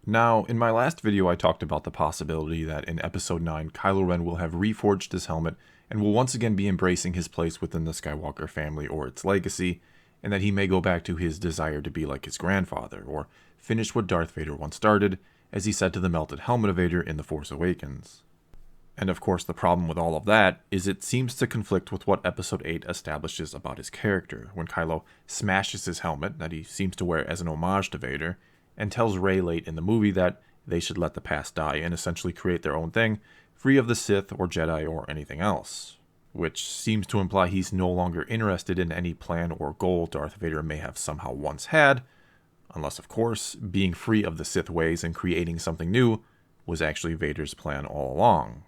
Now, in my last video I talked about the possibility that in Episode 9, Kylo Ren will have reforged his helmet and will once again be embracing his place within the Skywalker family or its legacy, and that he may go back to his desire to be like his grandfather, or finish what Darth Vader once started, as he said to the melted helmet of Vader in The Force Awakens. And of course the problem with all of that is it seems to conflict with what Episode 8 establishes about his character, when Kylo smashes his helmet, that he seems to wear as an homage to Vader, and tells Rey late in the movie that they should let the past die and essentially create their own thing, free of the Sith or Jedi or anything else. Which seems to imply he's no longer interested in any plan or goal Darth Vader may have somehow once had, unless of course, being free of the Sith ways and creating something new was actually Vader's plan all along.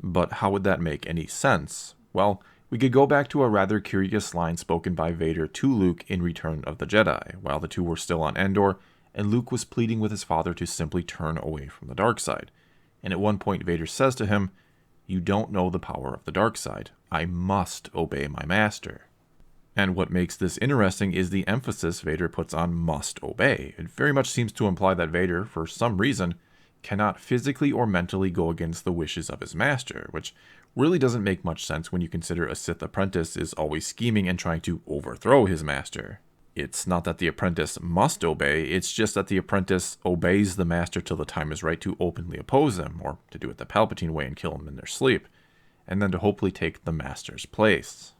But how would that make any sense? Well, we could go back to a rather curious line spoken by Vader to Luke in Return of the Jedi, while the two were still on Endor, and Luke was pleading with his father to simply turn away from the dark side. And at one point Vader says to him, "You don't know the power of the dark side. I must obey my master." And what makes this interesting is the emphasis Vader puts on must obey. It very much seems to imply that Vader, for some reason, cannot physically or mentally go against the wishes of his master, which really doesn't make much sense when you consider a Sith apprentice is always scheming and trying to overthrow his master. It's not that the apprentice must obey, it's just that the apprentice obeys the master till the time is right to openly oppose him, or to do it the Palpatine way and kill him in their sleep, and then to hopefully take the master's place.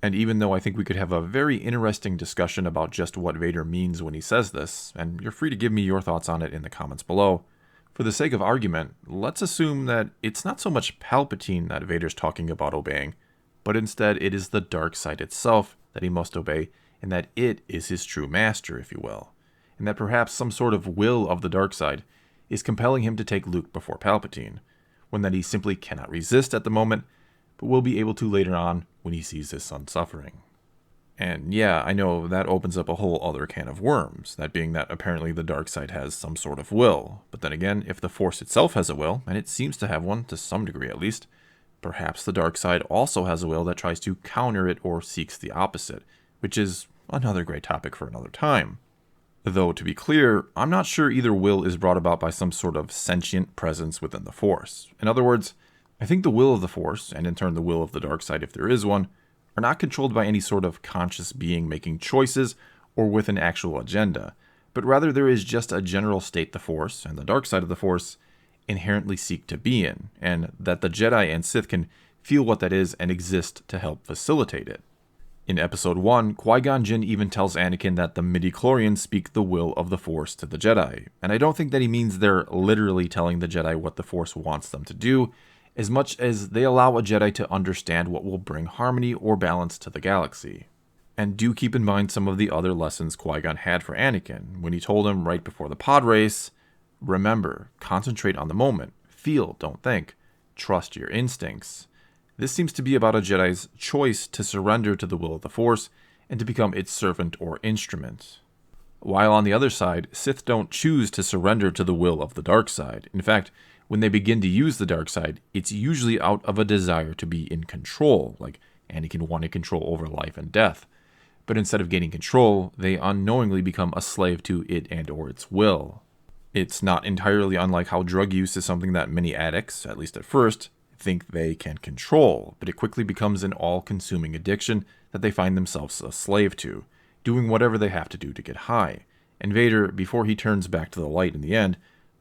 And even though I think we could have a very interesting discussion about just what Vader means when he says this, and you're free to give me your thoughts on it in the comments below, for the sake of argument, let's assume that it's not so much Palpatine that Vader's talking about obeying, but instead it is the dark side itself that he must obey, and that it is his true master, if you will, and that perhaps some sort of will of the dark side is compelling him to take Luke before Palpatine, one that he simply cannot resist at the moment, but will be able to later on when he sees his son suffering. And yeah, I know that opens up a whole other can of worms, that being that apparently the dark side has some sort of will, but then again, if the Force itself has a will, and it seems to have one to some degree at least, perhaps the dark side also has a will that tries to counter it or seeks the opposite, which is another great topic for another time. Though, to be clear, I'm not sure either will is brought about by some sort of sentient presence within the Force. In other words, I think the will of the Force, and in turn the will of the dark side if there is one, are not controlled by any sort of conscious being making choices or with an actual agenda, but rather there is just a general state the Force, and the dark side of the Force, inherently seek to be in, and that the Jedi and Sith can feel what that is and exist to help facilitate it. In Episode 1, Qui-Gon Jinn even tells Anakin that the midichlorians speak the will of the Force to the Jedi, and I don't think that he means they're literally telling the Jedi what the Force wants them to do, as much as they allow a Jedi to understand what will bring harmony or balance to the galaxy. And do keep in mind some of the other lessons Qui-Gon had for Anakin, when he told him right before the pod race, "Remember, concentrate on the moment, feel, don't think, trust your instincts." This seems to be about a Jedi's choice to surrender to the will of the Force and to become its servant or instrument. While on the other side, Sith don't choose to surrender to the will of the dark side. In fact, when they begin to use the dark side, it's usually out of a desire to be in control, like Anakin wanted control over life and death. But instead of gaining control, they unknowingly become a slave to it and or its will. It's not entirely unlike how drug use is something that many addicts, at least at first, think they can control, but it quickly becomes an all-consuming addiction that they find themselves a slave to, doing whatever they have to do to get high. And Vader, before he turns back to the light in the end,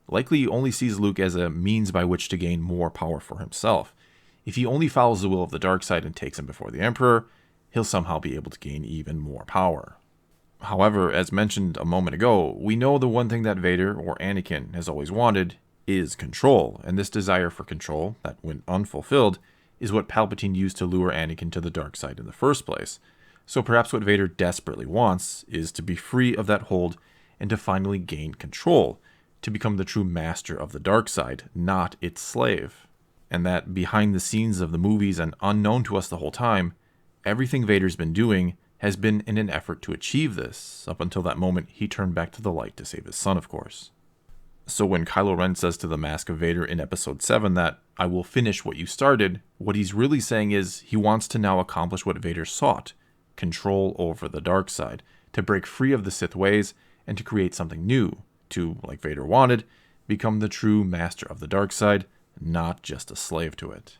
likely only sees Luke as a means by which to gain more power for himself. If he only follows the will of the dark side and takes him before the Emperor, he'll somehow be able to gain even more power. However, as mentioned a moment ago, we know the one thing that Vader, or Anakin, has always wanted is control, and this desire for control, that when unfulfilled, is what Palpatine used to lure Anakin to the dark side in the first place. So perhaps what Vader desperately wants is to be free of that hold and to finally gain control, to become the true master of the dark side, not its slave. And that behind the scenes of the movies and unknown to us the whole time, everything Vader's been doing has been in an effort to achieve this, up until that moment he turned back to the light to save his son, of course. So when Kylo Ren says to the Mask of Vader in Episode 7 that, "I will finish what you started," what he's really saying is he wants to now accomplish what Vader sought, control over the dark side, to break free of the Sith ways and to create something new, to, like Vader wanted, become the true master of the dark side, not just a slave to it.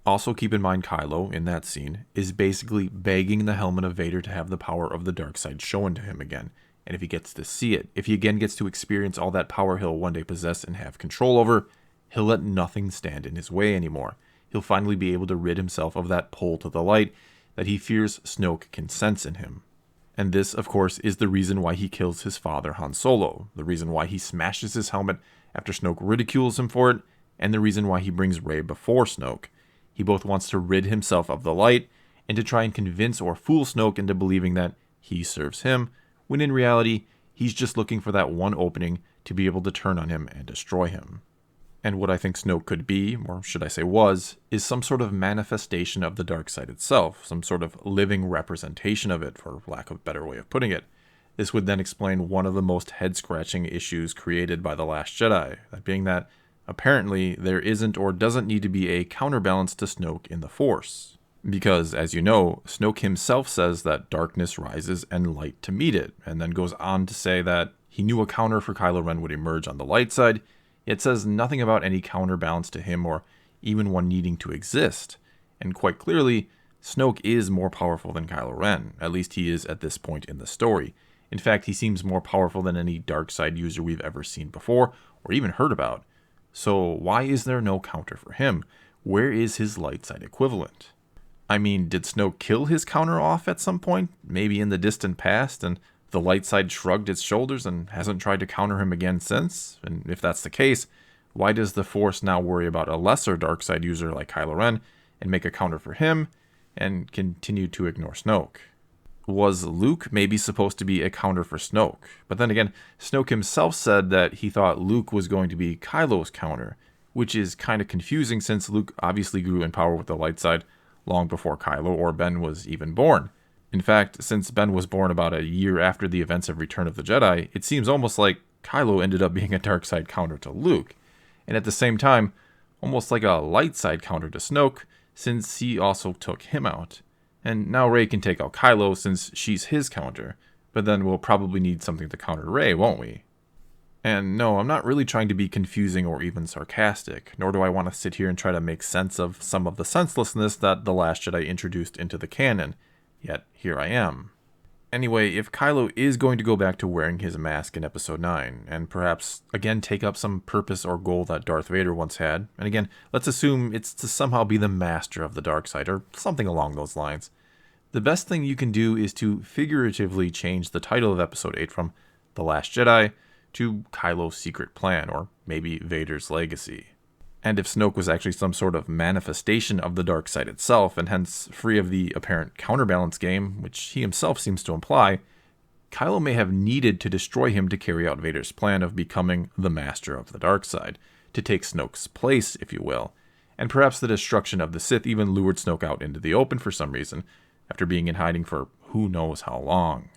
Also keep in mind Kylo, in that scene, is basically begging the helmet of Vader to have the power of the dark side shown to him again. And if he gets to see it, if he again gets to experience all that power he'll one day possess and have control over, he'll let nothing stand in his way anymore. He'll finally be able to rid himself of that pull to the light that he fears Snoke can sense in him. And this, of course, is the reason why he kills his father Han Solo, the reason why he smashes his helmet after Snoke ridicules him for it, and the reason why he brings Rey before Snoke. He both wants to rid himself of the light and to try and convince or fool Snoke into believing that he serves him, when in reality, he's just looking for that one opening to be able to turn on him and destroy him. And what I think Snoke could be, or should I say was, is some sort of manifestation of the dark side itself, some sort of living representation of it, for lack of a better way of putting it. This would then explain one of the most head-scratching issues created by The Last Jedi, that being that apparently there isn't or doesn't need to be a counterbalance to Snoke in the Force. Because, as you know, Snoke himself says that darkness rises and light to meet it, and then goes on to say that he knew a counter for Kylo Ren would emerge on the light side, yet says nothing about any counterbalance to him or even one needing to exist. And quite clearly, Snoke is more powerful than Kylo Ren, at least he is at this point in the story. In fact, he seems more powerful than any dark side user we've ever seen before, or even heard about. So why is there no counter for him? Where is his light side equivalent? I mean, did Snoke kill his counter off at some point, maybe in the distant past, and the light side shrugged its shoulders and hasn't tried to counter him again since? And if that's the case, why does the Force now worry about a lesser dark side user like Kylo Ren and make a counter for him and continue to ignore Snoke? Was Luke maybe supposed to be a counter for Snoke? But then again, Snoke himself said that he thought Luke was going to be Kylo's counter, which is kind of confusing since Luke obviously grew in power with the light side long before Kylo or Ben was even born. In fact, since Ben was born about a year after the events of Return of the Jedi, it seems almost like Kylo ended up being a dark side counter to Luke, and at the same time, almost like a light side counter to Snoke, since he also took him out. And now Rey can take out Kylo since she's his counter, but then we'll probably need something to counter Rey, won't we? And no, I'm not really trying to be confusing or even sarcastic, nor do I want to sit here and try to make sense of some of the senselessness that The Last Jedi introduced into the canon, yet here I am. Anyway, if Kylo is going to go back to wearing his mask in Episode 9, and perhaps again take up some purpose or goal that Darth Vader once had, and again, let's assume it's to somehow be the master of the dark side, or something along those lines, the best thing you can do is to figuratively change the title of Episode 8 from The Last Jedi to Kylo's Secret Plan, or maybe Vader's Legacy. And if Snoke was actually some sort of manifestation of the dark side itself, and hence free of the apparent counterbalance game, which he himself seems to imply, Kylo may have needed to destroy him to carry out Vader's plan of becoming the master of the dark side, to take Snoke's place, if you will. And perhaps the destruction of the Sith even lured Snoke out into the open for some reason, after being in hiding for who knows how long.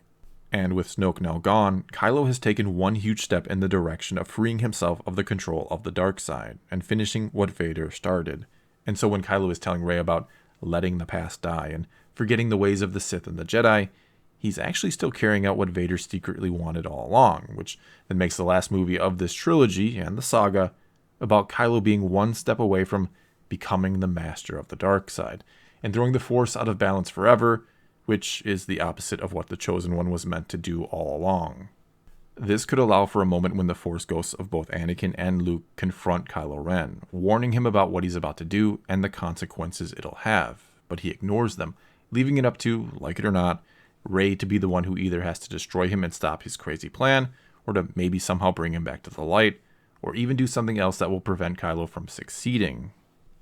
And with Snoke now gone, Kylo has taken one huge step in the direction of freeing himself of the control of the dark side, and finishing what Vader started. And so when Kylo is telling Rey about letting the past die, and forgetting the ways of the Sith and the Jedi, he's actually still carrying out what Vader secretly wanted all along, which then makes the last movie of this trilogy, and the saga, about Kylo being one step away from becoming the master of the dark side, and throwing the Force out of balance forever, which is the opposite of what the Chosen One was meant to do all along. This could allow for a moment when the Force ghosts of both Anakin and Luke confront Kylo Ren, warning him about what he's about to do and the consequences it'll have, but he ignores them, leaving it up to, like it or not, Rey to be the one who either has to destroy him and stop his crazy plan, or to maybe somehow bring him back to the light, or even do something else that will prevent Kylo from succeeding.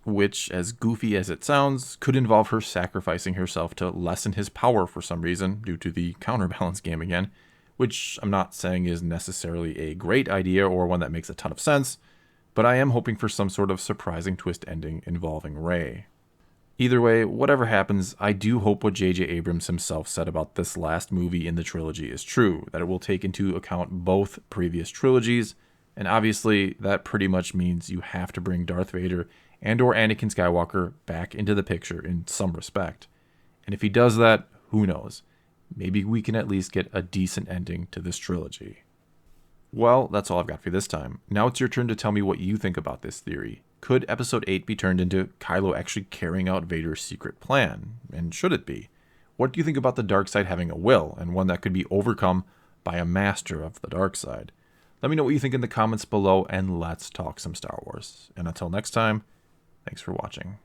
Which, as goofy as it sounds, could involve her sacrificing herself to lessen his power for some reason, due to the counterbalance game again, which I'm not saying is necessarily a great idea or one that makes a ton of sense, but I am hoping for some sort of surprising twist ending involving Rey. Either way, whatever happens, I do hope what J.J. Abrams himself said about this last movie in the trilogy is true, that it will take into account both previous trilogies, and obviously that pretty much means you have to bring Darth Vader and or Anakin Skywalker back into the picture in some respect. And if he does that, who knows? Maybe we can at least get a decent ending to this trilogy. Well, that's all I've got for you this time. Now it's your turn to tell me what you think about this theory. Could Episode 8 be turned into Kylo actually carrying out Vader's secret plan? And should it be? What do you think about the dark side having a will, and one that could be overcome by a master of the dark side? Let me know what you think in the comments below, and let's talk some Star Wars. And until next time, thanks for watching.